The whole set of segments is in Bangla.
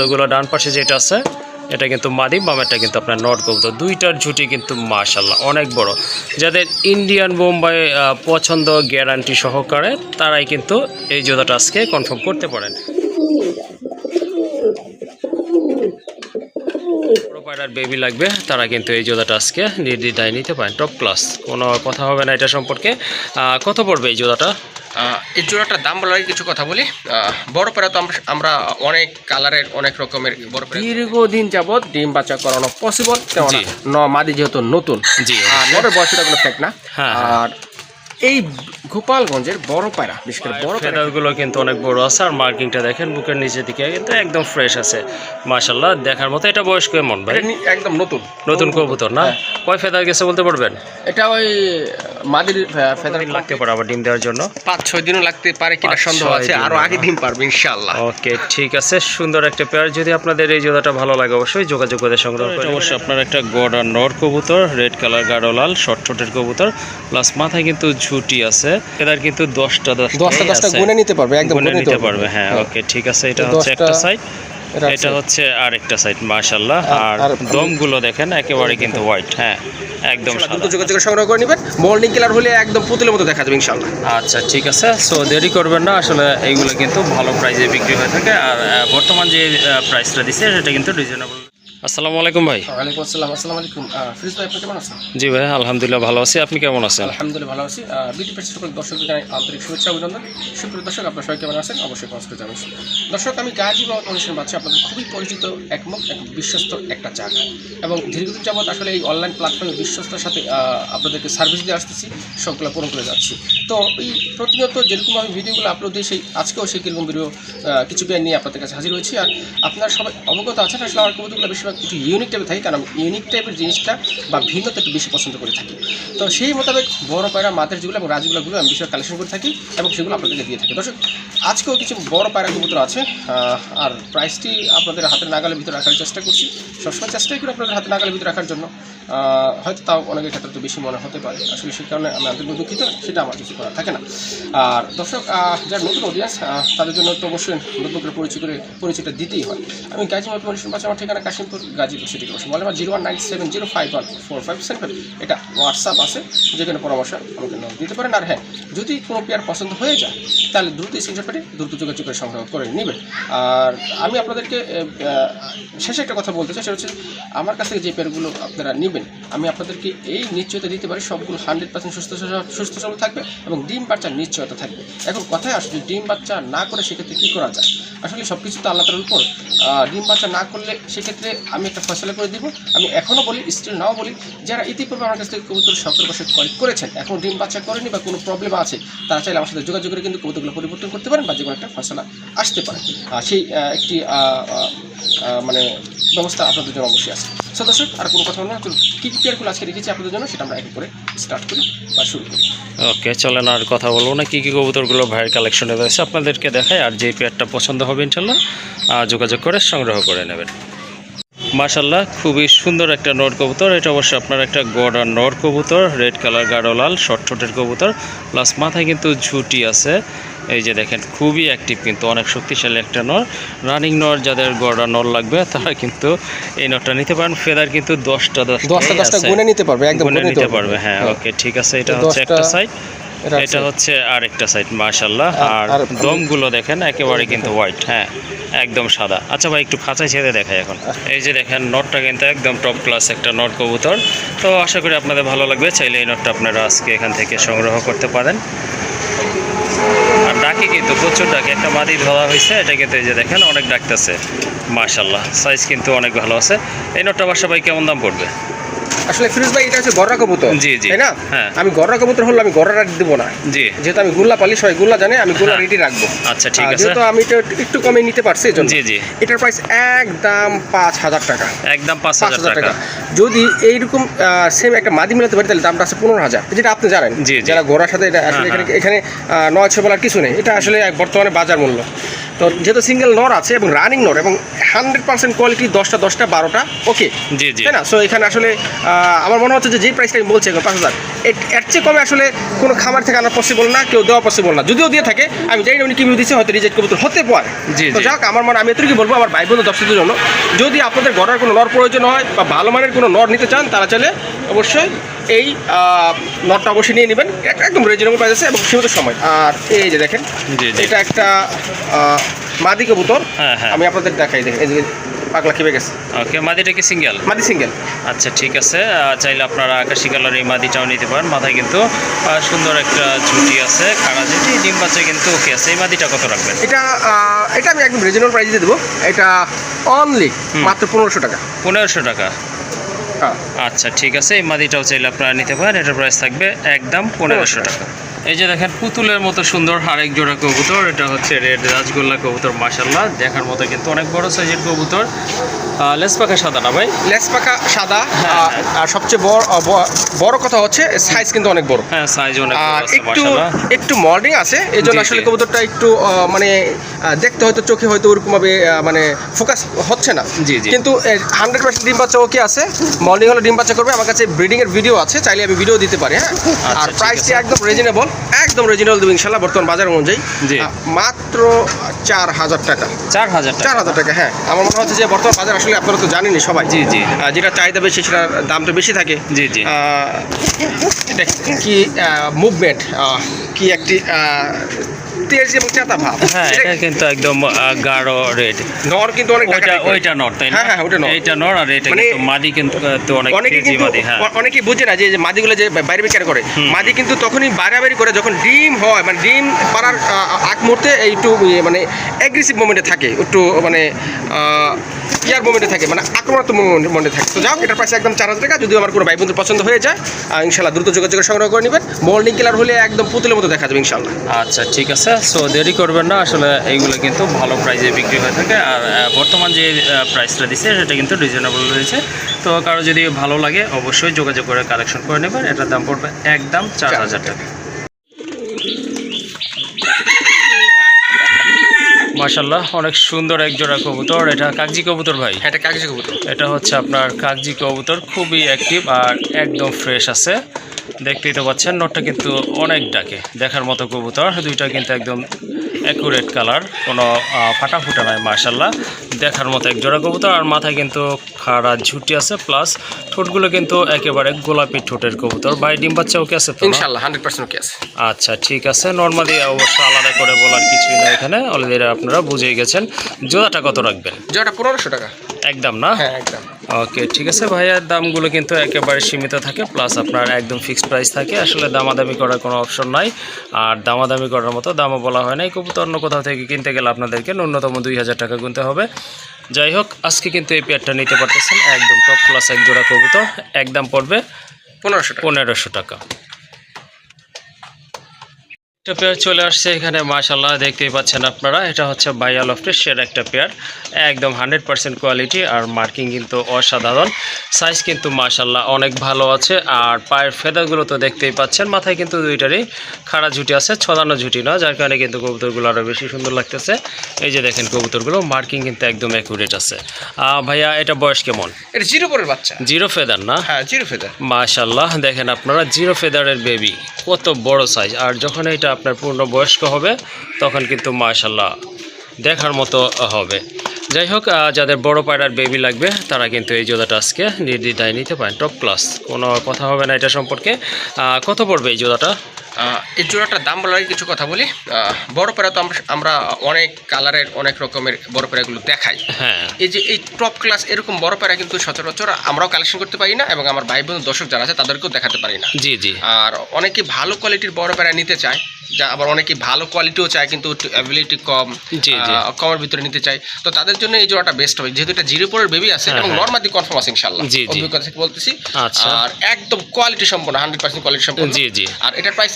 ওইগুলো ডান পাশে যেটা আছে এটা কিন্তু মাদি, বামেরটা কিন্তু আপনার নট কবুতর। দুইটার ঝুটি কিন্তু মাশাআল্লাহ অনেক বড়। যাদের ইন্ডিয়ান বোম্বাই পছন্দ গ্যারান্টি সহকারে তারাই কিন্তু এই জোড়াটা আজকে কনফার্ম করতে পারেন। প্রোপাইডার বেবি লাগবে তারা কিন্তু এই জোড়াটা আজকে নির্দ্বিধায় নিতে পারেন। টপ ক্লাস, কোনো কথা হবে না এটা সম্পর্কে। কত পড়বে এই জোড়াটা? এই জোড়াটার দাম বলার কিছু কথা বলি। বড় পায়রা তো আমরা অনেক কালারের অনেক রকমের বড় পায়রা দীর্ঘদিন যাবৎ ডিম বাচ্চা করানো পসিবল, মাদি যেহেতু নতুন, জি, নটের বয়সটা কোনো ফ্যাক্ট না। আর এই গোপালগঞ্জের বড় পায়রা, বিশেষ করে বড় ফেদারগুলো কিন্তু অনেক বড় আছে। আর মার্কিংটা দেখেন বুকের নিচের দিকে কিন্তু একদম ফ্রেশ আছে মাশাআল্লাহ, দেখার মতো। এটা বয়স কেমন ভাই? একদম নতুন কবুতর না? কয় ফেদার গেছে বলতে পারবেন? এটা ওই মাদির ফেদার লাগতে পারে আবার ডিম দেওয়ার জন্য 5-6 দিনও লাগতে পারে কিনা সন্দেহ আছে, আরো আগে ডিম পারবে ইনশাআল্লাহ। ওকে, ঠিক আছে, সুন্দর একটা পেয়ার। যদি আপনাদের এই জোড়াটা ভালো লাগে অবশ্যই যোগাযোগ করে সংগ্রহ করুন। অবশ্যই আপনার একটা গড আর নর কবুতর, রেড কালার গাঢ় লাল শর্ট ঠোঁটের কবুতর, প্লাস মাথায় কিন্তু ঝুটি আছে। এটার কিন্তু 10টা গুনে নিতে পারবে, একদম গুনে নিতে পারবে। হ্যাঁ, ওকে, ঠিক আছে। এটা হচ্ছে একটা সাইড, এটা হচ্ছে আরেকটা সাইড মাশাআল্লাহ। আর দমগুলো দেখেন একেবারে কিন্তু হোয়াইট। হ্যাঁ, একদম দ্রুত যোগাযোগ সংগ্রহ করে নেবেন। মোল্ডিং কালার হলে একদম পুতুলের মতো দেখা যাবে ইনশাআল্লাহ। আচ্ছা, ঠিক আছে। সো দেরি করবেন না, আসলে এইগুলো কিন্তু ভালো প্রাইসে বিক্রি হয়ে থাকে। আর বর্তমান যে প্রাইসটা দিচ্ছে সেটা কিন্তু রিজনেবল। আসসালামু আলাইকুম ভাই। ওয়ালাইকুম আসসালাম। আসসালামু আলাইকুম ফিরোজ ভাই, আপনি কেমন আছেন? জি ভাই, আলহামদুলিল্লাহ ভালো আছি। আপনি কেমন আছেন? আলহামদুলিল্লাহ ভালো আছি। বিডি পেজ সকল দর্শকদের জানাই আন্তরিক শুভেচ্ছা অভিনন্দন। সুপ্রিয় দর্শক, আপনারা সবাই কেমন আছেন? অবশ্যই কমেন্ট করে জানাবেন। দর্শক, আমি গাজী বা অনুষ্ঠান পাচ্ছি আপনাদের খুবই পরিচিত একমুখ এক বিশ্বস্ত একটা জায়গা, এবং দীর্ঘদিন যাবৎ আসলে এই অনলাইন প্ল্যাটফর্মে বিশ্বস্তর সাথে আপনাদেরকে সার্ভিস দিয়ে আসতেছি, সবগুলো পূরণ করে যাচ্ছি। তো এই প্রতিনিয়ত যেরকম আমি ভিডিওগুলো আপলোড দিই, সেই আজকেও সেই কিরকম ভিডিও কিছু পেয়ার নিয়ে আপনাদের কাছে হাজির হয়েছি। আর আপনারা সবাই অবগত আছেন আসলে আমার কবুতরগুলো বেশিরভাগ একটু ইউনিক টাইপের থাকে, কারণ ইউনিক টাইপের জিনিসটা বা ভিন্নতা একটু বেশি পছন্দ করে থাকি। তো সেই মোতাবেক বড় পায়রা, মাদের যেগুলো এবং রাজগুলোগুলো আমি বেশিরভাগ কালেকশন করে থাকি এবং সেগুলো আপনাদেরকে দিয়ে থাকি। দর্শক, আজকেও কিছু বড় পায়রা কবুতর আছে, আর প্রাইসটি আপনাদের হাতের নাগালের ভিতরে রাখার চেষ্টা করছি। সবসময় চেষ্টাই করি আপনাদের হাতের নাগালের ভিতরে রাখার জন্য। হয়তো তাও অনেকের ক্ষেত্রে তো বেশি মনে হতে পারে, আসলে সেই কারণে আমি আন্তরিক দুঃখিত, সেটা আমার কিছু করা থাকে না। আর দর্শক, যারা নতুন অডিয়েন্স তাদের জন্য তো অবশ্যই নতুন করে পরিচয়টা দিতেই হয়। আমি গাজী মোটরসন পাচ্ছি, আমার ঠিকানা কাশিমপুর, গাজীপুর সিটি কর্পোরেশন। বলে আমার 01970514517, এটা হোয়াটসঅ্যাপ আছে, যেখানে পরামর্শ আমাকে নক দিতে পারেন। আর হ্যাঁ, যদি কোনো পেয়ার পছন্দ হয়ে যায় তাহলে দ্রুত স্ক্রিনশট পেটে দ্রুত যোগাযোগ করে সংগ্রহ করে নেবেন। আর আমি আপনাদেরকে শেষে একটা কথা বলতে চাই, সেটা হচ্ছে আমার কাছ থেকে যে পেয়ারগুলো আপনারা নেবেন, আমি আপনাদেরকে এই নিশ্চয়তা দিতে পারি সবগুলো 100% সুস্থ সবল থাকবে এবং ডিম বাচ্চার নিশ্চয়তা থাকবে। এখন কথায় আসলে ডিম বাচ্চা না করে সেক্ষেত্রে কী করা যায়? আসলে সব কিছু তো আল্লাহ তাআলার উপর। ডিম বাচ্চা না করলে সেক্ষেত্রে আমি একটা ফয়সালা করে দিব। আমি এখনও বলি, স্টিল নাও বলি, যারা ইতিপূর্বে আমার কাছ থেকে কবুতর শখের বসে ক্রয় করেছেন, এখন ডিম বাচ্চা করেনি বা কোনো প্রবলেম আছে, তারা চাইলে আমার সাথে যোগাযোগ করে কিন্তু কবুতরগুলো পরিবর্তন করতে পারেন বা যে কোনো একটা ফয়সালা আসতে পারে। সেই একটি মানে ব্যবস্থা আপনাদের জন্য অবশ্যই আছে। সো দর্শক, আর কোনো কথা না, কী কী পেয়ারগুলো আজকে রেখেছি আপনাদের জন্য সেটা আমরা এক করে স্টার্ট করি বা শুরু করি। ওকে, চলেন আর কথা বলবো না। কী কী কবুতরগুলো ভাইয়ের কালেকশনে রয়েছে আপনাদেরকে দেখায়, আর যে পেয়ারটা পছন্দ হবে ইনশাল্লাহ যোগাযোগ করে সংগ্রহ করে নেবেন। মাশাআল্লাহ, খুবই সুন্দর একটা নর কবুতর। এটা অবশ্যই আপনার একটা গড আর নর কবুতর, রেড কালার গাঢ় লাল শর্ট ঠোঁটের কবুতর, প্লাস মাথায় কিন্তু ঝুটি আছে। এই যে দেখেন, খুবই অ্যাক্টিভ, কিন্তু অনেক শক্তিশালী একটা নর। রানিং নর যাদের গড় আর নর লাগবে তারা কিন্তু এই নরটা নিতে পারেন। ফেদার কিন্তু 10টা গুনে নিতে পারবে, একদম গুনে নিতে পারবে। হ্যাঁ, ওকে, ঠিক আছে। এটা হচ্ছে একটা সাইড, এটা হচ্ছে আরেকটা সাইড মাশাআল্লাহ। আর দমগুলো দেখেন একেবারে কিন্তু হোয়াইট। হ্যাঁ, একদম সাদা। আচ্ছা ভাই, একটু খাঁচায় ছেড়ে দেখাই এখন। এই যে দেখেন, নটটা কিন্তু একদম টপ ক্লাস একটা নট কবুতর। তো আশা করি আপনাদের ভালো লাগবে। চাইলে এই নটটা আপনারা আজকে এখান থেকে সংগ্রহ করতে পারেন। আর ডাকি কিন্তু প্রচুর ডাকে, একটা মাদি ধরা হয়েছে, এটা কিন্তু এই যে দেখেন অনেক ডাকতেছে মাশাআল্লাহ। সাইজ কিন্তু অনেক ভালো আছে। এই নটটা বাসা ভাই কেমন দাম পড়বে? আসলে ফিরোজ ভাই, এটা হচ্ছে গররা কবুতর, জি জি, তাই না? হ্যাঁ, আমি গররা কবুতর হলে আমি গররা রেট দেবো না, জি, যেহেতু আমি গুল্লা পালি, সবাই গুল্লা জানে, আমি গুল্লা রেটই রাখবো। আচ্ছা, ঠিক আছে। যেহেতু আমি একটু কমে নিতে পারছি, জি জি, এটার প্রাইস একদম 5000 টাকা, একদম 5000 টাকা। যদি এইরকম সেম একটা মাদি মিলাতে পারি তাহলে দামটা আছে 15000, যেটা আপনি জানেন। জি, যারা ঘোড়ার সাথে এটা আসলে এখানে 9-6 বলার কিছু নেই, এটা আসলে বর্তমানে বাজার মূল্য। তো যেহেতু সিঙ্গেল নর আছে এবং রানিং নর এবং 100% কোয়ালিটি 10টা 12টা ওকে, জি জি তাই না? সো এখানে আসলে আমার মনে হচ্ছে যে প্রাইসটা আমি বলছি এখন 5,000, এর চেয়ে কমে আসলে কোনো খামার থেকে আনা পসিবল না, কেউ দেওয়া পসিবল না। যদিও দিয়ে থাকে আমি জানি না উনি কি দিচ্ছে, হয়তো রিজেক্ট কবুতর হতে পারে। জি তো যাক, আমার মনে আমি এতটুকু বলবো আমার ভাই বন্ধু দর্শকদের জন্য, যদি আপনাদের ঘরের কোনো নর প্রয়োজন হয় বা ভালো মানের কোনো নর নিতে চান, তারা চাইলে অবশ্যই এই নটটা অবশ্যই নিয়ে নেবেন, একদম রিজনেবল প্রাইস আছে এবং সীমিত সময়। আর এই যে দেখেন, এটা একটা মাদি কবুতর, আমি আপনাদের দেখাই, দেখেন এই যে পাগলা খেপে গেছে। ওকে, মাদিটা কি সিঙ্গেল? মাদি সিঙ্গেল। আচ্ছা ঠিক আছে, চাইলে আপনারা আকাশি কালার এই মাদিটাও নিতে পারেন। মাথায় কিন্তু সুন্দর একটা ঝুঁটি আছে, খাড়া ঝুঁটি, ডিম বাচ্চা কিন্তু ওকে আছে। এই মাদিটা কত রাখবেন? এটা আমি একদম রিজনেবল প্রাইসে দিয়ে দেবো, এটা অনলি মাত্র 1500 টাকা। 1500 টাকা? আচ্ছা ঠিক আছে, এই মাদিটাও চাইলে আপনারা নিতে পারেন। এটার প্রাইস থাকবে একদম 1500 টাকা। এই যে দেখেন পুতুলের মতো সুন্দর আরেক জোড়া কবুতর, এটা হচ্ছে রেড রাজগোল্লা কবুতর। মাশাআল্লাহ, দেখার মতো কিন্তু অনেক বড় সাইজের কবুতর। লেস পাখা সাদা না ভাই? লেস পাখা সাদা, আর সবচেয়ে বড় কথা হচ্ছে সাইজ কিন্তু অনেক বড়। হ্যাঁ, সাইজ অনেক বড় আছে মাশাআল্লাহ। একটু মল্ডিং আছে, এই জন্য আসলে কবুতরটা একটু মানে দেখতে হয়তো চোখে হয়তো ওরকম ভাবে মানে ফোকাস হচ্ছে না। জি জি, কিন্তু 100% ডিম বাচ্চা ওকে আছে, মল্ডিং হলে ডিম বাচ্চা করবে। আমার কাছে ব্রিডিং এর ভিডিও আছে, চাইলে আমি ভিডিও দিতে পারি। হ্যাঁ, আর প্রাইসটি একদম রিজনেবল, একদম রিজনেবল দেবো ইনশাআল্লাহ বর্তমান বাজার অনুযায়ী। মাত্র 4000 টাকা। 4000 টাকা, হ্যাঁ। আমার মনে হচ্ছে যে বর্তমান বাজার আসলে আপনারা তো জানেনই সবাই। জি জি, যেটা চাহিদা বেশি সেটার দামটা বেশি থাকে। জি জি, এটা কি মুভমেন্ট, কি একটি তেজ এবং চেতা ভাব। হ্যাঁ, এটা কিন্তু একদম গাঢ় রেড। নর কিন্তু অনেক টাকা, ওইটা নর, তাই না? হ্যাঁ হ্যাঁ, ওটা নর, এইটা নর। আর এটা কিন্তু মাদি, কিন্তু অনেক তেজি মাদি। হ্যাঁ, অনেকেই বুঝে না যে মাদিগুলো যে বাইরে বিক্রি করে, মাদি কিন্তু তখনই বাড়াবাড়ি করে যখন ডিম হয়, মানে ডিম পাড়ার আগ মুহূর্তে একটু মানে অ্যাগ্রেসিভ মোমেন্টে থাকে, একটু মানে ইয়ার মোমেন্টে থাকে, মানে আক্রমণাত্মক মোমেন্টে থাকে। তো যাও, এটার প্রাইস একদম 4000 টাকা। যদি আমার কোনো ভাই বন্ধুর পছন্দ হয়ে যায়, ইনশাআল্লাহ দ্রুত যোগাযোগ সংগ্রহ করে নেবেন। মল্ডিং কালার হলে একদম পুতুলের মতো দেখা যাবে ইনশাআল্লাহ। আচ্ছা ঠিক আছে, সো দেরি করবেন না, আসলে এইগুলো কিন্তু ভালো প্রাইসে বিক্রি হয়ে থাকে। আর বর্তমান যে প্রাইসটা দিচ্ছে সেটা কিন্তু রিজনেবল রয়েছে। তো কারো যদি ভালো লাগে অবশ্যই যোগাযোগ করে কালেকশন করে নেবেন। এটার দাম পড়বে একদম 4000 টাকা। মাশাআল্লাহ, অনেক সুন্দর এক জোড়া কবুতর। এটা কাগজি কবুতর ভাই? এটা কাগজি কবুতর। এটা হচ্ছে আপনার কাগজি কবুতর, খুবই অ্যাক্টিভ আর একদম ফ্রেশ আছে। দেখতেই তো পাচ্ছেন, নটটা কিন্তু অনেক ডাকে, দেখার মতো কবুতর। দুইটা কিন্তু একদম অ্যাকুরেট কালার, কোনো ফাটা ফুটা নাই। মাশাআল্লাহ, দেখার মতো এক জোড়া কবুতর। আর মাথায় কিন্তু খাড়া ঝুটি আছে, প্লাস ঠোঁটগুলো কিন্তু একেবারে গোলাপি ঠোঁটের কবুতর। ভাই ডিম বাচ্চা ওকে আছে তো? ইনশাআল্লাহ 100% ওকে আছে। আচ্ছা ঠিক আছে, নরমালি অবশ্য আলাদা করে বলার কিছুই না এখানে, অলরেডি আপনারা বুঝেই গেছেন। জোড়াটা কত রাখবেন? জোড়াটা 1500 টাকা একদম, না? হ্যাঁ একদম। ওকে ঠিক আছে ভাইয়ার, দামগুলো কিন্তু একেবারে সীমিত থাকে, প্লাস আপনার একদম ফিক্সড প্রাইস থাকে। আসলে দামাদামি করার কোনো অপশন নাই, আর দামাদামি করার মতো দামও বলা হয় না। এই কবুতর অন্য কোথাও থেকে কিনতে গেলে আপনাদেরকে ন্যূনতম 2000 টাকা গুনতে হবে। যাই হোক, আজকে কিন্তু এই পেয়ারটা নিতে পারতেছেন একদম টপ ক্লাস এক জোড়া কবুতর, একদম পড়বে 1500 টাকা। একটা পেয়ার চলে আসছে এখানে, মাশাআল্লাহ দেখতেই পাচ্ছেন আপনারা। এটা হচ্ছে বাইয়া লফটের একটা পেয়ার, একদম 100% কোয়ালিটি, আর মার্কিং কিন্তু অসাধারণ। সাইজ কিন্তু মাশাআল্লাহ অনেক ভালো আছে। আর পায়ের ফেদারগুলো তো দেখতেই পাচ্ছেন, মাথায় কিন্তু দুইটারই খাড়া ঝুটি আছে, ছদানো ঝুটি না, যার কারণে কিন্তু কবুতরগুলো আরও বেশি সুন্দর লাগতেছে। এই যে দেখেন কবুতরগুলো, মার্কিং কিন্তু একদম অ্যাকুরেট আছে। ভাইয়া এটা বয়স কেমন? এটা জিরো পরের বাচ্চা, জিরো ফেদার না? হ্যাঁ জিরো ফেদার। মাশাআল্লাহ, দেখেন আপনারা জিরো ফেদারের বেবি, কত বড় সাইজ। আর যখন এটা আপনার পূর্ণ বয়স্ক হবে তখন কিন্তু মাশাআল্লাহ দেখার মতো হবে। যাই হোক, যাদের বড় পায়রার বেবি লাগবে তারা কিন্তু এই জোড়াটা আজকে নির্দ্বিধায় নিতে পারেন, টপ ক্লাস, কোনো কথা হবে না এটা সম্পর্কে। কত পড়বে এই জোড়াটা? এই জোড়াটার দাম বলার কিছু কথা বলি। বড় পায়রা তো আমরা অনেক কালারের অনেক রকমের বড় পায়রাগুলো দেখাই। হ্যাঁ, এই যে এই টপ ক্লাস এরকম বড় পায়রা কিন্তু সচরাচর আমরাও কালেকশন করতে পারি না, এবং আমার ভাই বোন দর্শক যারা আছে তাদেরকেও দেখাতে পারি না। জি জি। আর অনেকে ভালো কোয়ালিটির বড় পায়রা নিতে চায়, যা আবার অনেকে ভালো কোয়ালিটিও চায় কিন্তু অ্যাবিলিটি কম, কমের ভিতরে নিতে চায়। তো তাদের জন্য এই জোড়াটা বেস্ট হবে, যেহেতু এটা জিরো পরের বেবি আছে এবং নরমালি কনফার্ম আছে ইনশাআল্লাহ, অভিজ্ঞতা থেকে বলতেছি। আর একদম কোয়ালিটি সম্পূর্ণ, 100% কোয়ালিটি সম্পূর্ণ। জি জি। আর এটার প্রাইস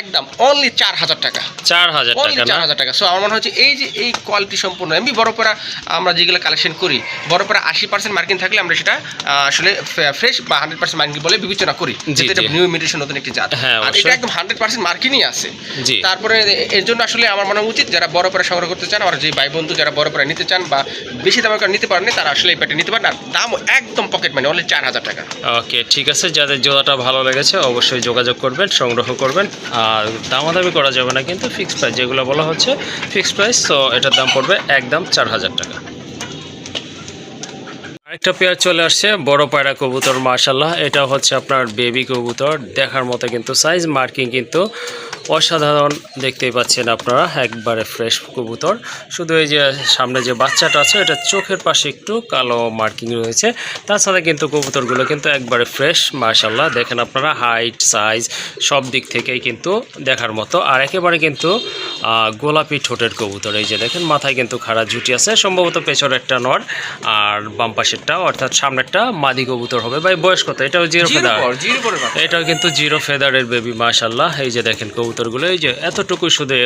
একদম অনলি 4000 টাকা। 4000 টাকা। সো আমার মনে হচ্ছে এই যে এই কোয়ালিটি সম্পূর্ণ এমনি বড় পায়রা আমরা যেগুলো কালেকশন করি, বড় পায়রা 80% মার্কিং থাকলে আমরা সেটা আসলে ফ্রেশ বা 100% মার্কিং বলে বিবেচনা করি, যেটা নিউ ইমিটেশন নতুন একটি জাত। আর এটা একদম 100% মার্কিংই আছে। জি। তারপরে এর জন্য আসলে আমার মনে উচিত যারা বড় পায়রা সংগ্রহ করতে চান, আমার যে ভাই বন্ধু যারা বড় পায়রা নিতে চান বা বেশি দামে করে নিতে পারেন তারা আসলে এই পেয়ারটা নিতে পারেন। আর দাম একদম পকেট মানি, অনলি 4000 টাকা। ওকে, ঠিক আছে, যাদের জোড়াটা ভালো লেগেছে অবশ্যই যোগাযোগ করবেন, সংগ্রহ করবেন। আর দামাদামি করা যাবে না কিন্তু, ফিক্সড প্রাইস যেগুলো বলা হচ্ছে ফিক্সড প্রাইস। তো এটার দাম পড়বে একদম 4000 টাকা। আরেকটা পেয়ার চলে আসছে বড় পায়রা কবুতর, মাশাআল্লাহ। এটা হচ্ছে আপনার বেবি কবুতর, দেখার মতো কিন্তু সাইজ, মার্কিং কিন্তু অসাধারণ দেখতেই পাচ্ছেন আপনারা, একবারে ফ্রেশ কবুতর। শুধু এই যে সামনে যে বাচ্চাটা আছে এটা চোখের পাশে একটু কালো মার্কিং রয়েছে, তাছাড়া কিন্তু কবুতরগুলো কিন্তু একবারে ফ্রেশ, মাশাআল্লাহ। দেখেন আপনারা, হাইট সাইজ সব দিক থেকেই কিন্তু দেখার মতো। আর একেবারে কিন্তু গোলাপি ঠোঁটের কবুতর। এই যে দেখেন মাথায় কিন্তু খাড়া ঝুটি আছে, সম্ভবত পেছনে একটা নর আর বাম পাশেরটা অর্থাৎ সামনেরটা মাদি কবুতর হবে। ভাই বয়স কত? এটাও জিরো ফেদার, এটাও কিন্তু জিরো ফেদারের বেবি, মাশাআল্লাহ। এই যে দেখেন কবুতরগুলো, এই যে এতটুকু শুধু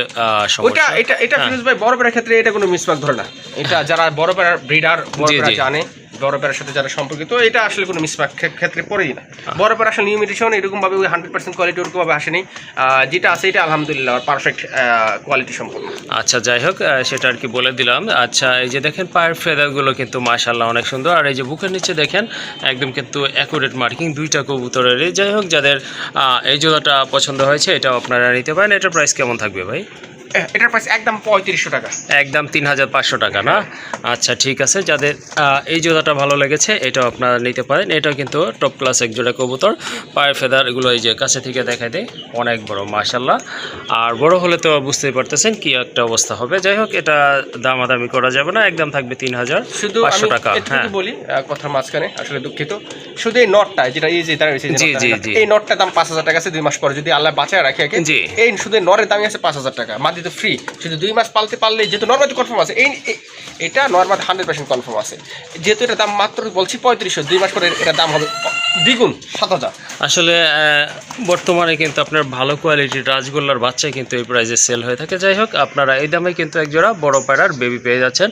সমস্যা। এটা ফিরোজ ভাই বড় পায়রার ক্ষেত্রে এটা কোনো মিসমার্ক ধরে না। এটা যারা বড় পায়রার ব্রিডার, বড় পায়রা জানে, বড় পায়রার সাথে যারা সম্পর্কিত, এটা আসলে কোনো মিসমার্ক ক্ষেত্রে পড়েই না। বড় পায়রা আসলে নিউমিটেশন এরকম ভাবে 100% কোয়ালিটি ওরকম ভাবে আসেনি, যেটা আছে এটা আলহামদুলিল্লাহ পারফেক্ট কোয়ালিটি সম্পন্ন। আচ্ছা, যাই হোক, সেটা আর কি বলে দিলাম। আচ্ছা, এই যে দেখেন পায়ের ফেদারগুলো কিন্তু মাশাআল্লাহ অনেক সুন্দর। আর এই যে বুকের নিচে দেখেন একদম কিন্তু অ্যাকুরেট মার্কিং দুইটা কবুতরেরই। যাই হোক, যাদের এই জোড়াটা পছন্দ হয়েছে এটাও আপনারা নিতে পারেন। এটার প্রাইস কেমন থাকবে ভাই? এটার প্রাইস একদম 3500 টাকা, একদম 3500 টাকা না? আচ্ছা, ঠিক আছে, যাদের এই জোড়াটা ভালো লেগেছে এটাও আপনারা নিতে পারেন। এটাও কিন্তু টপ ক্লাস এক জোড়া কবুতর। পায়ের ফেদার এগুলো এই যে কাছে থেকে দেখাই দেয়, অনেক বড়, মাশাআল্লাহ। আর বড় হলে তো বুঝতেই পারতেছেন কি একটা অবস্থা হবে। যাই হোক, এটা দামাদামি করা যাবে না, একদম থাকবে 3500 টাকা। হ্যাঁ, বলি কথার মাঝখানে আসলে দুঃখিত, শুধু এই নটটা যেটা এই যে এই নটটার দাম 5000 টাকা আছে। 2 মাস পরে যদি আল্লাহ বাঁচায় রাখে, এই শুধু নরের দামই আছে 5000 টাকা, মাদি তো ফ্রি। শুধু 2 মাস পালতে পারলে, যেহেতু নর্মাল কনফার্ম আছে, এটা নর্মাল 100% কনফার্ম আছে, যেহেতু এটা দাম মাত্র বলছি 3500, 2 মাস পরে এটা দাম হবে দ্বিগুণ, 7000। আসলে বর্তমানে কিন্তু আপনার ভালো কোয়ালিটির রাজগোল্লার বাচ্চাই কিন্তু এই প্রাইসে সেল হয়ে থাকে। যাই হোক, আপনারা এই দামে কিন্তু একজোড়া বড় পায়রার বেবি পেয়ে যাচ্ছেন।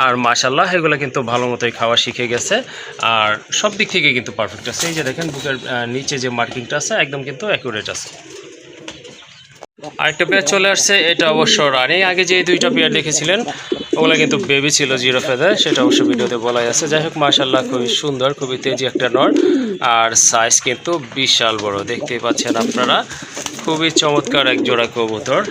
আর মাশাআল্লাহ, এগুলো কিন্তু ভালো মতোই খাওয়া শিখে গেছে আর সব দিক থেকে কিন্তু পারফেক্ট আছে। এই যে দেখেন বুকের নিচে যে মার্কিংটা আছে একদম কিন্তু অ্যাকুরেট আছে। আরেকটা পেয়ার চলে আসছে, এটা অবশ্য রানি। আগে যে দুইটা পেয়ার দেখেছিলেন ওগুলো কিন্তু বেবি ছিল জিরো ফেদার, সেটা অবশ্য ভিডিওতে বলাই আছে। যাই হোক, মাশাআল্লাহ খুবই সুন্দর, খুবই তেজি একটা নর, আর সাইজ কিন্তু বিশাল বড়, দেখতেই পাচ্ছেন আপনারা। খুবই চমৎকার এক জোড়া কবুতর।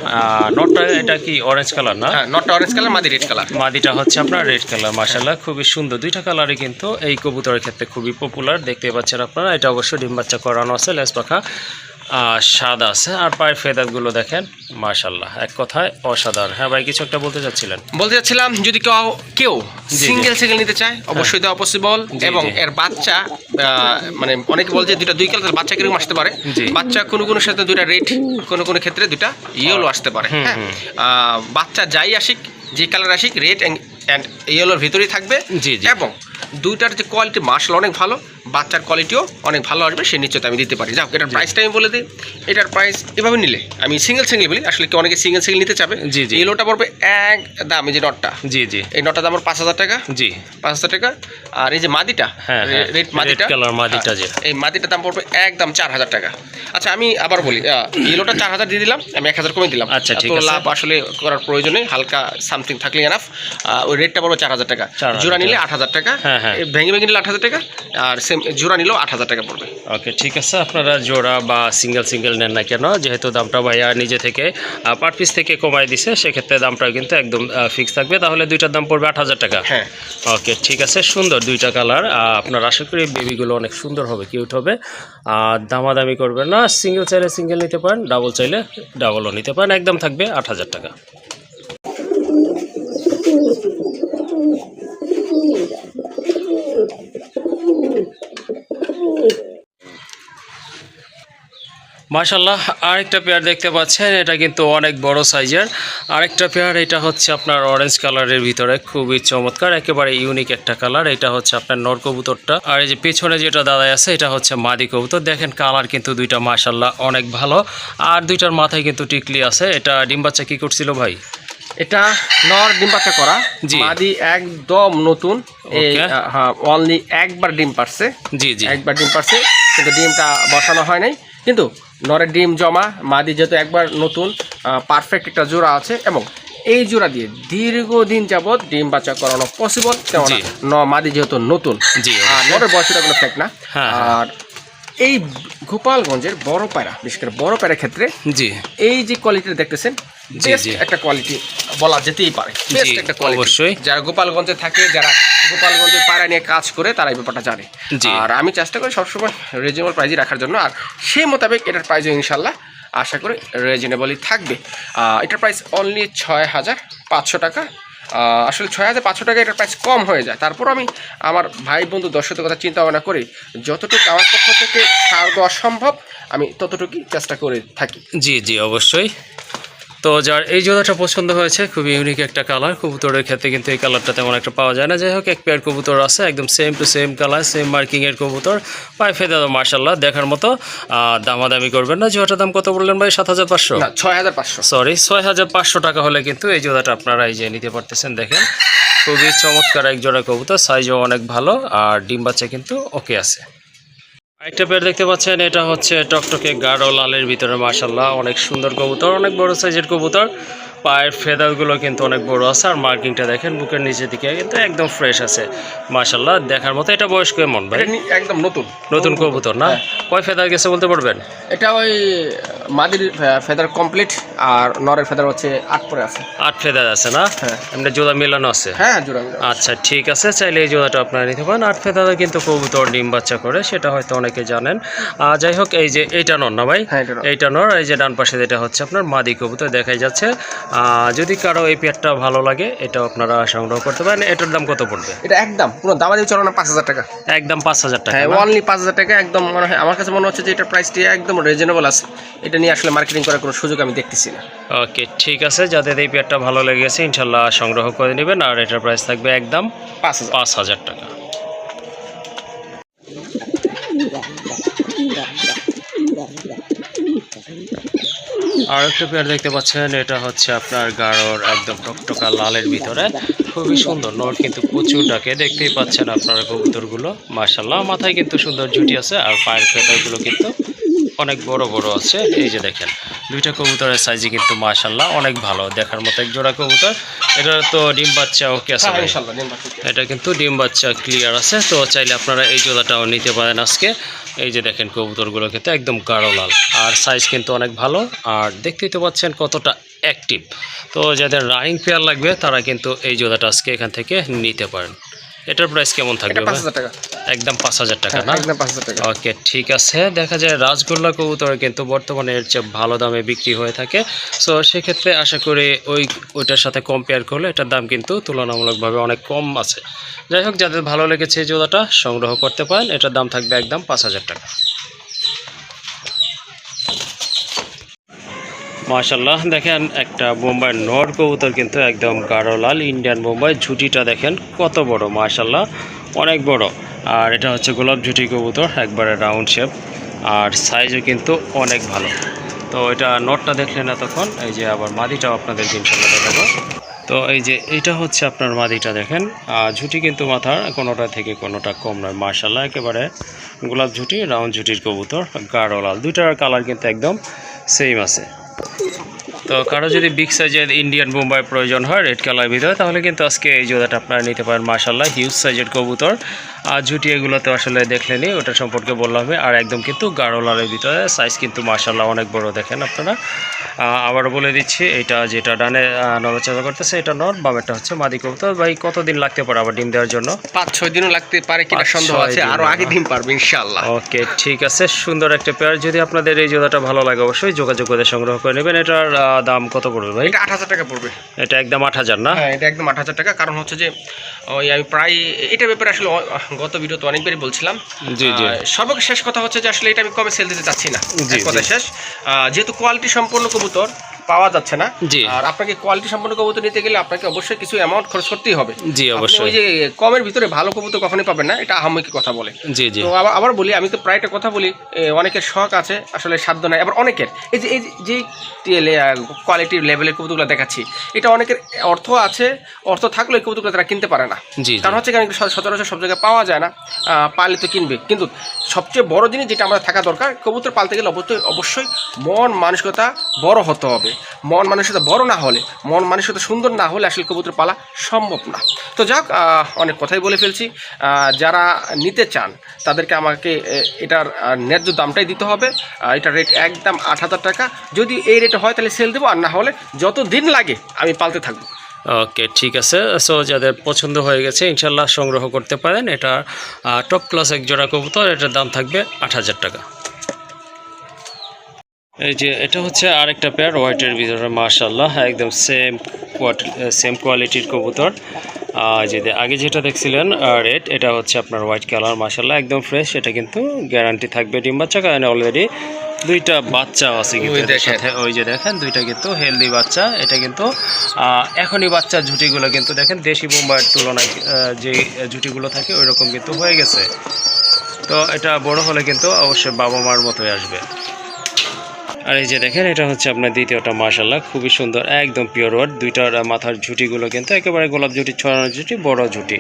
নটটা এটা কি অরেঞ্জ কালার না? হ্যাঁ, নটটা অরেঞ্জ কালার, মাদি রেড কালার। মাদিটা হচ্ছে আপনার রেড কালার, মাশাআল্লাহ খুবই সুন্দর। দুইটা কালারই কিন্তু এই কবুতরের ক্ষেত্রে খুবই পপুলার, দেখতেই পাচ্ছেন আপনারা। এটা অবশ্য ডিম বাচ্চা করানো আছে, লেজ পাখা সাদা আছে। আর পায়ের ফেদারগুলো দেখেন, মাশাআল্লাহ এক কথায় অসাধারণ। হ্যাঁ ভাই, কিছু একটা বলতে চাচ্ছিলাম? যদি কেউ সিঙ্গেল নিতে চায় অবশ্যই দেওয়া পসিবল। এবং এর বাচ্চা মানে অনেকে বলছে দুই কালার বাচ্চা কিরকম আসতে পারে। বাচ্চা কোনো সাথে দুইটা রেড, কোনো ক্ষেত্রে দুইটা ইয়েলো আসতে পারে। হ্যাঁ, বাচ্চা যাই আসিক, যে কালার আসিক, রেড অ্যান্ড ইয়েলোর ভিতরেই থাকবে। এবং দুইটার যে কোয়ালিটি মাশাআল্লাহ অনেক ভালো, বাচ্চার কোয়ালিটিও অনেক ভালো আসবে, সেই নিশ্চয়তা আমি দিতে পারি। যাক, এটার প্রাইসটা আমি বলে দিই। এটার প্রাইস এভাবে নিলে, আমি সিঙ্গেল বলি, আসলে কি অনেকে সিঙ্গেল নিতে চাবে। ইয়েলোটা পড়বে এক দাম, এই যে নটটা, এই নটটা দাম 5000 টাকা। 5000 টাকা। আর এই যে মাদিটা, রেড মাদিটা, এই মাদিটার দাম পড়বে একদম 4000 টাকা। আচ্ছা, আমি আবার বলি, ইয়েলোটা 4000 দিয়ে দিলাম, আমি 1000 কমে দিলাম। আচ্ছা, ঠিক আছে, লাভ আসলে করার প্রয়োজন নেই, হালকা সামথিং থাকলে এনাফ। ওই রেটটা পড়বে 4000 টাকা, জোড়া নিলে 8000 টাকা, ভেঙে নিলে 8000 টাকা, আর সেম জোড়া নিলেও 8000 টাকা পড়বে। ওকে, ঠিক আছে, আপনারা জোড়া বা সিঙ্গেল নেন না কেন, যেহেতু দামটা ভাইয়া নিজে থেকে পার পিস থেকে কমাই দিছে, সেক্ষেত্রে দামটা কিন্তু একদম ফিক্স থাকবে। তাহলে দুইটার দাম পড়বে 8000 টাকা। হ্যাঁ, ওকে, ঠিক আছে, সুন্দর দুইটা কালার। আপনার আশা করি বেবিগুলো অনেক সুন্দর হবে, কিউট হবে। আর দামাদামি করবেন না, সিঙ্গেল চাইলে সিঙ্গেল নিতে পারেন, ডাবল চাইলে ডাবলও নিতে পারেন। একদম থাকবে 8000 টাকা। মাশাআল্লাহ, আরেকটা পেয়ার দেখতে পাচ্ছেন, এটা কিন্তু অনেক বড় সাইজের আরেকটা পেয়ার। এটা হচ্ছে আপনার অরেঞ্জ কালারের ভিতরে, খুবই চমৎকার, একেবারে ইউনিক একটা কালার। এটা হচ্ছে আপনার নর কবুতরটা, আর এই যে পেছনে যেটা দাদাই আছে এটা হচ্ছে মাদি কবুতর। দেখেন কালার কিন্তু দুইটা মাশাআল্লাহ অনেক ভালো, আর দুইটার মাথায় কিন্তু টিকলি আছে। এটা ডিম বাচ্চা কি করছিল ভাই? এটা নর ডিম বাচ্চা করা, মাদি একদম নতুন, অনলি একবার ডিম পারছে। একবার ডিম পারছে, কিন্তু ডিমটা বসানো হয় নাই। কিন্তু নরের ডিম জমা, মাদি যেহেতু একবার নতুন পারফেক্ট একটা জোড়া আছে, এবং এই জোড়া দিয়ে দীর্ঘদিন যাবৎ ডিম বাচ্চা করানো পসিবল। কেমন মাদি যেহেতু নতুন, আর নরের বয়সটা কোনো ফেক না। আর এই গোপালগঞ্জের বড় পায়রা, বিশেষ করে বড় পায়রার ক্ষেত্রে এই যে কোয়ালিটি দেখতেছেন, বেস্ট একটা কোয়ালিটি বলা যেতেই পারে, বেস্ট একটা কোয়ালিটি। অবশ্যই যারা গোপালগঞ্জে থাকে, যারা গোপালগঞ্জের পায়রা নিয়ে কাজ করে, তারা এই ব্যাপারটা জানে। আর আমি চেষ্টা করি সবসময় রিজনেবল প্রাইসে রাখার জন্য, আর সেই মোতাবেক এটার প্রাইসও ইনশাল্লাহ আশা করি রিজনেবলই থাকবে। এটার প্রাইস অনলি 6500 টাকা। আসলে 6500 টাকা এটার প্রাইস কম হয়ে যায়, তারপর আমি আমার ভাই বন্ধু দর্শকদের কথা চিন্তা ভাবনা করি, যতটুকু আমার পক্ষ থেকে ছাড় দেওয়া সম্ভব আমি ততটুকুই চেষ্টা করে থাকি। জি অবশ্যই। তো যার এই জোড়াটা পছন্দ হয়েছে, খুবই ইউনিক একটা কালার, কবুতরের ক্ষেত্রে কিন্তু এই কালারটা তেমন একটা পাওয়া যায় না। যাই হোক, এক পেয়ার কবুতর আছে, একদম same to same colour, same মার্কিংয়ের কবুতর, পায়ে ফেদা মার্শাল্লাহ দেখার মতো। দামাদামি করবেন না। জোড়াটার দাম কত বললেন ভাই? 7500? 6500, সরি 6500 টাকা হলে কিন্তু এই জোড়াটা আপনারা এই যে নিতে পারতেছেন। দেখেন খুবই চমৎকার এক জোড়া কবুতর, সাইজও অনেক ভালো, আর ডিম বাচ্চা কিন্তু ওকে আছে। আরেকটা পেয়ার দেখতে পাচ্ছেন, এটা হচ্ছে টকটকে গাঢ় লালের ভিতরে মাশাল্লাহ অনেক সুন্দর কবুতর, অনেক বড় সাইজের কবুতর, পায়ের ফেদারগুলো কিন্তু অনেক বড় আছে, আর মার্কিংটা দেখেন বুকের নিচের দিকে কিন্তু একদম ফ্রেশ আছে মাশাল্লাহ দেখার মতো। এটা বয়স কেমন ভাই? একদম নতুন কবুতর না? কয় ফেদার গেছে বলতে পারবেন? এটা ওই মাদির ফেদার কমপ্লিট, আর নরের ফেদার হচ্ছে 8 পরে আছে। 8 ফেদার আছে না? এমনি জোড়া মিলানো আছে? হ্যাঁ, জোড়া মিলানো। আচ্ছা ঠিক আছে, চাইলে এই জোড়াটা আপনারা নিতে পারেন। 8 ফেদারে কিন্তু কবুতর ডিম বাচ্চা করে, সেটা হয়তো অনেকে জানেন। যাই হোক, এই যে এইটা নর না ভাই? এইটা নর। এই যে ডান পাশে যেটা হচ্ছে আপনার মাদি কবুতর দেখাই যাচ্ছে। যদি কারো এই পেয়ারটা ভালো লাগে, এটাও আপনারা সংগ্রহ করতে পারেন। এটার দাম কত পড়বে? এটা একদম পুরো দামাদি চলনা 5000 টাকা। একদম 5000 টাকা? অনলি 5000 টাকা। একদম মনে হয়, আমার কাছে মনে হচ্ছে যে এটার প্রাইসটি একদম রিজনেবল আছে। এটা নিয়ে আসলে মার্কেটিং করার কোনো সুযোগ আমি দেখতেছি না। ওকে ঠিক আছে, যাদের এই পেয়ারটা ভালো লেগেছে ইনশাল্লাহ সংগ্রহ করে নেবেন, আর এটার প্রাইস থাকবে একদম 5000 টাকা। আর একটা পেয়ার দেখতে পাচ্ছেন, এটা হচ্ছে আপনার গাঢ়র একদম টকটকা লালের ভিতরে, খুবই সুন্দর। নর কিন্তু প্রচুর ডাকে, দেখতেই পাচ্ছেন আপনারা কবুতরগুলো মাশাল্লাহ। মাথায় কিন্তু সুন্দর জুটি আছে, আর পায়ের ফেদারগুলো কিন্তু অনেক বড় বড় আছে। এই যে দেখেন দুইটা কবুতরের সাইজে কিন্তু মাশাল্লাহ অনেক ভালো, দেখার মতো এক জোড়া কবুতর। এটা তো ডিম বাচ্চা ওকে আছে? এটা কিন্তু ডিম বাচ্চা ক্লিয়ার আছে। তো চাইলে আপনারা এই জোড়াটাও নিতে পারেন আজকে। এই যে দেখেন কবুতরগুলো কিন্তু একদম গাঢ় লাল, আর সাইজ কিন্তু অনেক ভালো, আর দেখতেই তো পাচ্ছেন কতটা অ্যাক্টিভ। তো যাদের রানিং পেয়ার লাগবে তারা কিন্তু এই জোড়াটা আজকে এখান থেকে নিতে পারেন। এটার প্রাইস কেমন থাকবে? 5000 টাকা। একদম 5000 টাকা না? একদম 5000 টাকা। ওকে ঠিক আছে। দেখা যায় রাজগোল্লা কবুতর কিন্তু বর্তমানে এর চেয়ে ভালো দামে বিক্রি হয়ে থাকে। সো সেক্ষেত্রে আশা করি ওইটার সাথে কম্পেয়ার করলে এটার দাম কিন্তু তুলনামূলকভাবে অনেক কম আছে। যাই হোক, যাদের ভালো লেগেছে এই জোড়াটা সংগ্রহ করতে পারেন। এটার দাম থাকবে একদম 5000 টাকা। মাশাল্লাহ দেখেন একটা বোম্বাই নর কবুতর কিন্তু একদম গাঢ় লাল ইন্ডিয়ান বোম্বাই। ঝুটিটা দেখেন কত বড়, মাশাল্লাহ অনেক বড়। আর এটা হচ্ছে গোলাপ ঝুটি কবুতর, একবারে রাউন্ড শেপ, আর সাইজও কিন্তু অনেক ভালো। তো এটা নটটা দেখলেন এতক্ষণ, এই যে আবার মাদিটাও আপনাদেরকে ইনশাল্লাহ দেখাবো। তো এই যে এইটা হচ্ছে আপনার মাদিটা দেখেন, ঝুটি কিন্তু মাথার কোনোটা থেকে কোনোটা কম নয় মাশাল্লাহ, একেবারে গোলাপ ঝুটি রাউন্ড ঝুটির কবুতর, গাঢ় লাল। দুইটার কালার কিন্তু একদম সেম আছে। তো কারো যদি বিগ সাইজের ইন্ডিয়ান বোম্বাই প্রয়োজন হয় রেড কালারের ভিতরে, তাহলে কিন্তু আজকে এই জোড়াটা আপনারা নিতে পারেন মাশাল্লাহ। হিউজ সাইজের কবুতর, আর ঝুটি এগুলোতে আসলে দেখলেনি, ওটা সম্পর্কে বললাম। আর একদম কিন্তু গাঢ় লালের ভিতরে, সাইজ কিন্তু মাশাল্লাহ অনেক বড় দেখেন আপনারা। আবারও বলে দিচ্ছি, এটা যেটা ডানে নড়াচড়া করতেছে এটা নর, বামেরটা হচ্ছে মাদি কবুতর। ভাই কতদিন লাগতে পারে আবার ডিম দেওয়ার জন্য? 5-6 দিনও লাগতে পারে কিনা সন্দেহ আছে, আরো আগে ডিম পারবে ইনশাআল্লাহ। ওকে ঠিক আছে, সুন্দর একটা পেয়ার। যদি আপনাদের এই জোড়াটা ভালো লাগে অবশ্যই যোগাযোগ করে সংগ্রহ করে নেবেন। এটার দাম কত পড়বে ভাই? এটা 8000 টাকা পড়বে। এটা একদম 8000 না? হ্যাঁ, এটা একদম 8000 টাকা। কারণ হচ্ছে যে ওই আমি প্রায় এটার ব্যাপারে আসলে গত ভিডিওতে অনেকবারই বলছিলাম। জি জি। সর্বশেষ শেষ কথা হচ্ছে যে আসলে এটা আমি কমে সেল দিতে চাচ্ছি না, এক কথা শেষ। যেহেতু কোয়ালিটি সম্পন্ন কবুতর, পাওয়া যাচ্ছে না। জি। আর আপনাকে কোয়ালিটি সম্পন্ন কবুতর নিতে গেলে আপনাকে অবশ্যই কিছু অ্যামাউন্ট খরচ করতেই হবে। জি অবশ্যই। ওই যে কমের ভিতরে ভালো কবুতর কখনোই পাবেন না, এটা আহাম্মকি কথা বলে। জি জি। তো আবার বলি, আমি তো প্রায় একটা কথা বলি, অনেকের শখ আছে আসলে সাধ্য নাই, আবার অনেকের এই যে কোয়ালিটির লেভেলের কবুতরগুলো দেখাচ্ছি, এটা অনেকের অর্থ আছে, অর্থ থাকলেও এই কবুতরগুলো তারা কিনতে পারে না। জি। কারণ হচ্ছে কারণ সচরাচর সব জায়গায় পাওয়া যায় না, পারলে তো কিনবে। কিন্তু সবচেয়ে বড় জিনিস যেটা আমাদের থাকা দরকার, কবুতর পালতে গেলে অবশ্যই মন মানসিকতা বড় হতে হবে। মন মানসিকতা বড় না হলে, মন মানসিকতা সুন্দর না হলে আসলে কবুতর পালা সম্ভব না। তো যাক, অনেক কথাই বলে ফেলছি। যারা নিতে চান তাদেরকে আমাকে এটার ন্যায্য দামটাই দিতে হবে। এটার রেট একদম 8,000 টাকা। যদি এই রেটে হয় তাহলে সেল দেবো, আর না হলে যত দিন লাগে আমি পালতে থাকবো। ওকে, ঠিক আছে। সো যাদের পছন্দ হয়ে গেছে ইনশাল্লাহ সংগ্রহ করতে পারেন। এটা টপ ক্লাস এক জোড়া কবুতর, এটার দাম থাকবে 8,000 টাকা। এই যে এটা হচ্ছে আরেকটা পেয়ার হোয়াইটের ভিতরে, মাশাআল্লাহ একদম সেম কোয়ালিটির কবুতর। যদি আগে যেটা দেখছিলেন রেড, এটা হচ্ছে আপনার হোয়াইট কালার, মাশাআল্লাহ একদম ফ্রেশ। এটা কিন্তু গ্যারান্টি থাকবে ডিম বাচ্চা, কারণ অলরেডি দুইটা বাচ্চা আছে কিন্তু এর সাথে। ওই যে দেখেন দুইটা কিন্তু হেলদি বাচ্চা। এটা কিন্তু এখনই বাচ্চার ঝুটিগুলো কিন্তু দেখেন দেশি বোম্বাইয়ের তুলনায় যে ঝুটিগুলো থাকে ওই রকম কিন্তু হয়ে গেছে। তো এটা বড় হলে কিন্তু অবশ্যই বাবা মার মতোই আসবে। আর এই যে দেখেন এটা হচ্ছে আপনার দ্বিতীয়টা, মাশাআল্লাহ খুবই সুন্দর, একদম পিওর ওয়াট। দুইটার মাথার ঝুটিগুলো কিন্তু একেবারে গোলাপ ঝুটি, ছড়ানো ঝুটি, বড় ঝুটি।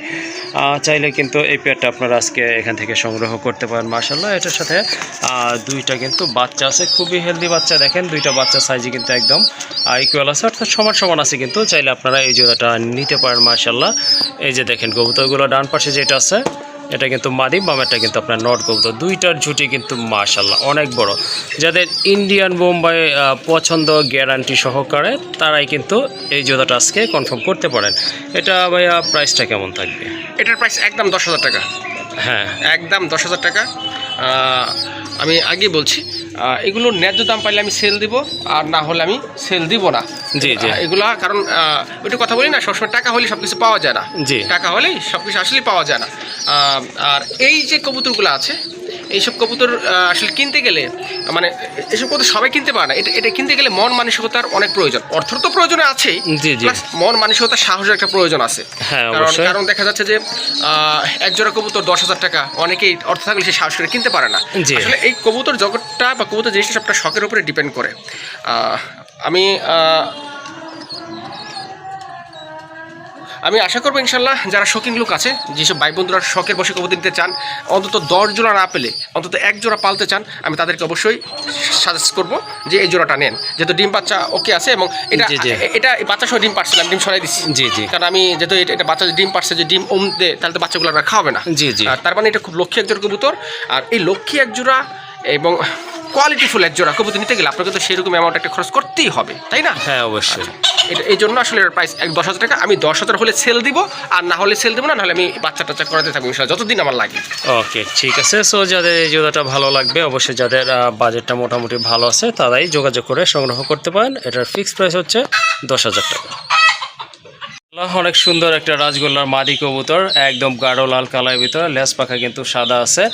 চাইলে কিন্তু এই পেয়ারটা আপনারা আজকে এখান থেকে সংগ্রহ করতে পারেন। মাশাআল্লাহ এটার সাথে দুইটা কিন্তু বাচ্চা আছে, খুবই হেলদি বাচ্চা। দেখেন দুইটা বাচ্চা সাইজে কিন্তু একদম ইকুয়াল আছে, অর্থাৎ সমান আছে কিন্তু। চাইলে আপনারা এই জোড়াটা নিতে পারেন। মাশাআল্লাহ এই যে দেখেন কবুতরগুলো ডান পাশে যেটা আছে এটা কিন্তু মাদি, বামেরটা কিন্তু আপনার নট কবুতর। দুইটার ঝুটি কিন্তু মাশাআল্লাহ অনেক বড়। যাদের ইন্ডিয়ান বোম্বাই পছন্দ গ্যারান্টি সহকারে, তারাই কিন্তু এই জোড়াটা আজকে কনফার্ম করতে পারেন। এটা ভাইয়া প্রাইসটা কেমন থাকবে? এটার প্রাইস একদম 10,000 টাকা। হ্যাঁ, একদম 10,000 টাকা। আমি আগে বলছি, এগুলোর ন্যায্য দাম পাইলে আমি সেল দিব, আর না হলে আমি সেল দিব না। জি জি। এগুলা কারণ ওইটা কথা বলি না, সবসময় টাকা হলে সব কিছু পাওয়া যায় না। জি। টাকা হলেই সব কিছু আসলেই পাওয়া যায় না। আর এই যে কবুতরগুলো আছে, এইসব কবুতর আসলে কিনতে গেলে, মানে এসব কবুতর সবাই কিনতে পারে না। এটা কিনতে গেলে মন মানসিকতার অনেক প্রয়োজন। অর্থ তো প্রয়োজন আছেই, জি জি। মন মানসিকতার সাহসের একটা প্রয়োজন আছে। হ্যাঁ অবশ্যই। কারণ দেখা যাচ্ছে যে এক জোড়া কবুতর 10,000 টাকা, অনেকেই অর্থ থাকলে সে সাহস করে কিনতে পারে না। আসলে এই কবুতর জগৎটা বা কবুতর জিনিসটা সবটা শখের উপরে ডিপেন্ড করে। আমি আশা করবো ইনশাল্লাহ যারা শৌখিন লোক আছে, যেসব ভাই বন্ধুরা শখের বসে কবুতর দিতে চান, অন্তত 10 জোড়া না পেলে অন্তত 1 জোড়া পালতে চান, আমি তাদেরকে অবশ্যই সাজেস্ট করবো যে এই জোড়াটা নেন। যেহেতু ডিম বাচ্চা ওকে আছে, এবং এটা বাচ্চা সহ ডিম পারছিলাম, ডিম সরাই দিচ্ছি। জি জি। কারণ আমি যেহেতু এটা বাচ্চা ডিম পারছে, যে ডিম দে তাহলে তো বাচ্চাগুলো আর খাওয়াবে না। জি জি। তার মানে এটা খুব লক্ষ্মী এক জোড়া কবুতর। আর এই লক্ষ্মী এক জোড়া এবং কোয়ালিটিফুল এক জোড়া কবুতর নিতে গেলে আপনাকে তো সেরকম অ্যামাউন্ট একটা খরচ করতেই হবে, তাই না? হ্যাঁ অবশ্যই। এটা এই জন্য আসলে এর প্রাইস 10,000 টাকা। আমি 10,000 হলে সেল দিব, আর না হলে সেল দেবো না, নাহলে আমি বাচ্চা টাচ্চা করাতে থাকবো ইনশাল্লাহ যতদিন আমার লাগে। ওকে, ঠিক আছে। সো যাদের এই জোড়াটা ভালো লাগবে, অবশ্যই যাদের বাজেটটা মোটামুটি ভালো আছে, তারাই যোগাযোগ করে সংগ্রহ করতে পারেন। এটার ফিক্সড প্রাইস হচ্ছে 10,000 টাকা। অনেক সুন্দর একটা রাজগোল্লার মাদি কবুতর, একদম গাঢ় লাল কালারের ভিতরে, লেজ পাখা কিন্তু সাদা আছে,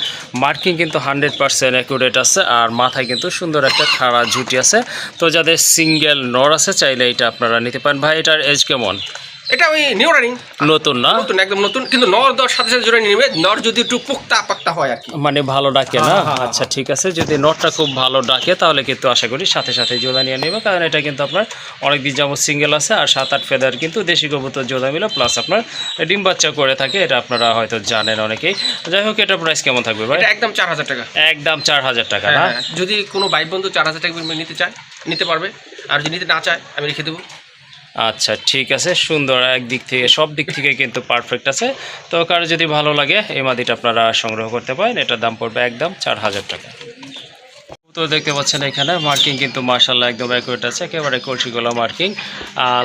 মার্কিং কিন্তু 100% অ্যাকুরেট আছে, আর মাথায় কিন্তু সুন্দর একটা খাড়া ঝুটি আছে। তো যাদের সিঙ্গেল নর আছে, চাইলে এটা আপনারা নিতে পারেন। ভাই এটার এজ কেমন? এটা ওই নিউ রানিং, নতুন না? নতুন, একদম নতুন, কিন্তু নর দর সাথে সাথে জোড়া নিয়ে নেবে। নর যদি একটু পোক্তা হয় আর কি, মানে ভালো ডাকে না? আচ্ছা ঠিক আছে, যদি নটটা খুব ভালো ডাকে তাহলে কিন্তু আশা করি সাথে সাথে জোড়া নিয়ে নেবে, কারণ এটা কিন্তু আপনার অনেক দিন যাবত সিঙ্গেল আছে, আর 7-8 ফেদার কিন্তু দেশি কবুতর জোড়া মিলে, প্লাস আপনার ডিম বাচ্চা করে থাকে, এটা আপনারা হয়তো জানেন অনেকেই। যাই হোক, এটার প্রাইস কেমন থাকবে ভাই? এটা একদম 4,000 টাকা। একদম 4,000 টাকা না? যদি কোনো ভাই বন্ধু 4,000 টাকা নিতে চায় নিতে পারবে, আর যদি নিতে না চায় আমি রেখে দেবো। আচ্ছা ঠিক আছে, সুন্দর, একদিক থেকে সব দিক থেকে কিন্তু পারফেক্ট আছে। তো কারো যদি ভালো লাগে এই মাদিটা আপনারা সংগ্রহ করতে পারেন। এটার দাম পড়বে একদম 4,000 টাকা। তো দেখতে পাচ্ছেন এখানে মার্কিং কিন্তু মাশাআল্লাহ একদম অ্যাকুরেট আছে, একেবারে কলসিগোলা মার্কিং।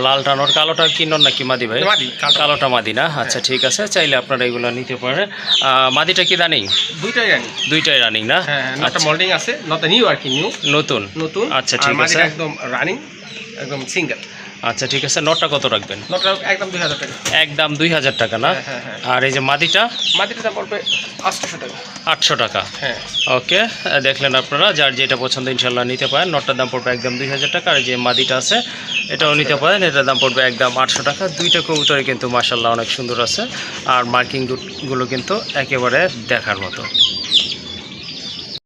লালটা নর, কালোটা কি নর নাকি মাদি ভাই? কালোটা মাদি না? আচ্ছা ঠিক আছে, চাইলে আপনারা এগুলো নিতে পারেন। মাদিটা কি রানিং? দুইটাই রানিং না? একটা মোল্ডিং আছে, নট নিউ আর কি, নতুন। আচ্ছা ঠিক আছে, একদম রানিং, একদম সিঙ্গেল। আচ্ছা ঠিক আছে, নটটা কত রাখবেন? নটটা একদম 2000 টাকা। একদম 2000 টাকা না? হ্যাঁ, হ্যাঁ। আর এই যে মাদিটা? মাদিটার দাম পড়বে 800 টাকা। 800 টাকা। হ্যাঁ। ওকে, দেখলেন আপনারা, যার যেটা পছন্দ ইনশাল্লাহ নিতে পারেন। নটটার দাম পড়বে একদম 2000 টাকা। আর যে মাদিটা আছে এটাও নিতে পারেন, এটার দাম পড়বে একদম 800 টাকা। দুইটা কবুতরে কিন্তু মাশাল্লাহ অনেক সুন্দর আছে, আর মার্কিংগুলো কিন্তু একেবারে দেখার মতো।